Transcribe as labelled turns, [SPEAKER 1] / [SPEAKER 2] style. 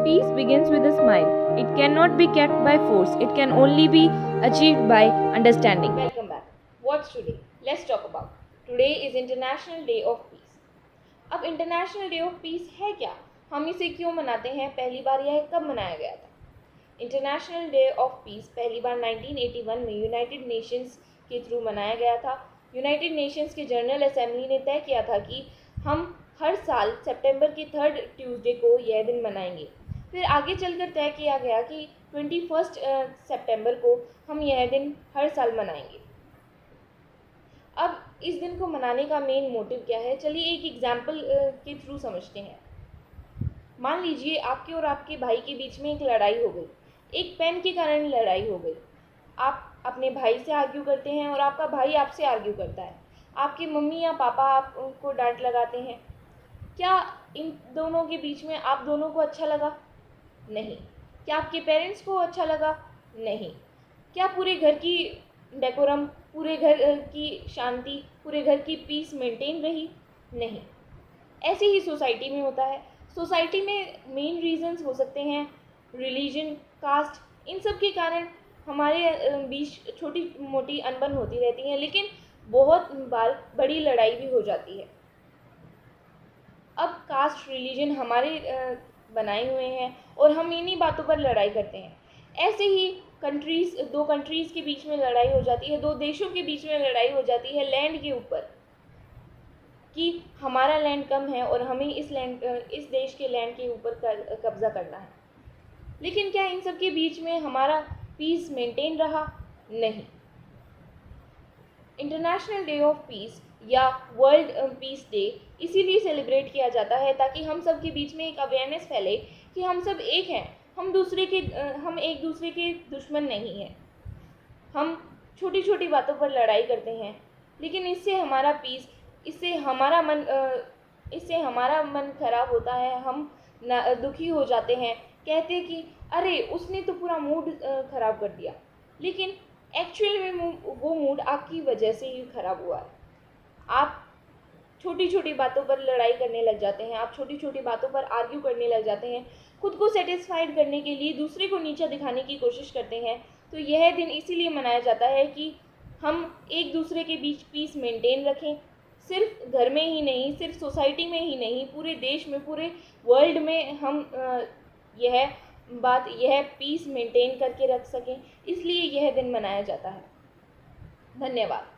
[SPEAKER 1] Peace begins with a smile. It cannot be kept by force. It can only be achieved by understanding.
[SPEAKER 2] Welcome back. What's today? Let's talk about. Today is International Day of Peace. अब international day of peace है क्या? हम इसे क्यों मनाते हैं? पहली बार यह कब मनाया गया था? इंटरनेशनल डे ऑफ पीस पहली बार 1981 में यूनाइटेड नेशंस के थ्रू मनाया गया था। यूनाइटेड नेशंस के जनरल असेंबली ने तय किया था कि हम हर साल सितंबर के 3rd ट्यूसडे को यह दिन मनाएंगे। फिर आगे चलकर तय किया गया कि 21 सितंबर को हम यह दिन हर साल मनाएंगे। अब इस दिन को मनाने का मेन मोटिव क्या है? चलिए एक एग्जाम्पल के थ्रू समझते हैं। मान लीजिए आपके और आपके भाई के बीच में एक लड़ाई हो गई, एक पेन के कारण लड़ाई हो गई। आप अपने भाई से आर्ग्यू करते हैं और आपका भाई आपसे आर्ग्यू करता है। आपकी मम्मी या पापा आपको डांट लगाते हैं। क्या इन दोनों के बीच में आप दोनों को अच्छा लगा? नहीं। क्या आपके पेरेंट्स को अच्छा लगा? नहीं। क्या पूरे घर की डेकोरम, पूरे घर की शांति, पूरे घर की पीस मेंटेन रही? नहीं। ऐसे ही सोसाइटी में होता है। सोसाइटी में मेन रीजंस हो सकते हैं रिलीजन, कास्ट, इन सब के कारण हमारे बीच छोटी मोटी अनबन होती रहती है, लेकिन बहुत बार बड़ी लड़ाई भी हो जाती है। अब कास्ट, रिलीजन हमारे बनाए हुए हैं और हम इन्हीं बातों पर लड़ाई करते हैं। ऐसे ही दो कंट्रीज़ के बीच में लड़ाई हो जाती है, दो देशों के बीच में लड़ाई हो जाती है लैंड के ऊपर, कि हमारा लैंड कम है और हमें इस देश के लैंड के ऊपर कब्जा करना है। लेकिन क्या इन सब के बीच में हमारा पीस मेंटेन रहा? नहीं। इंटरनेशनल डे ऑफ पीस या वर्ल्ड पीस डे इसीलिए सेलिब्रेट किया जाता है ताकि हम सब के बीच में एक अवेयरनेस फैले कि हम सब एक हैं, हम एक दूसरे के दुश्मन नहीं हैं। हम छोटी छोटी बातों पर लड़ाई करते हैं, लेकिन इससे हमारा मन खराब होता है, हम दुखी हो जाते हैं, कहते कि अरे उसने तो पूरा मूड खराब कर दिया। लेकिन एक्चुअल में वो मूड आपकी वजह से ही खराब हुआ है। आप छोटी छोटी बातों पर लड़ाई करने लग जाते हैं, आप छोटी छोटी बातों पर आर्ग्यू करने लग जाते हैं, खुद को सेटिस्फाइड करने के लिए दूसरे को नीचा दिखाने की कोशिश करते हैं। तो यह दिन इसीलिए मनाया जाता है कि हम एक दूसरे के बीच पीस मेंटेन रखें। सिर्फ घर में ही नहीं, सिर्फ सोसाइटी में ही नहीं, पूरे देश में, पूरे वर्ल्ड में हम यह पीस मेंटेन करके रख सकें, इसलिए यह दिन मनाया जाता है। धन्यवाद।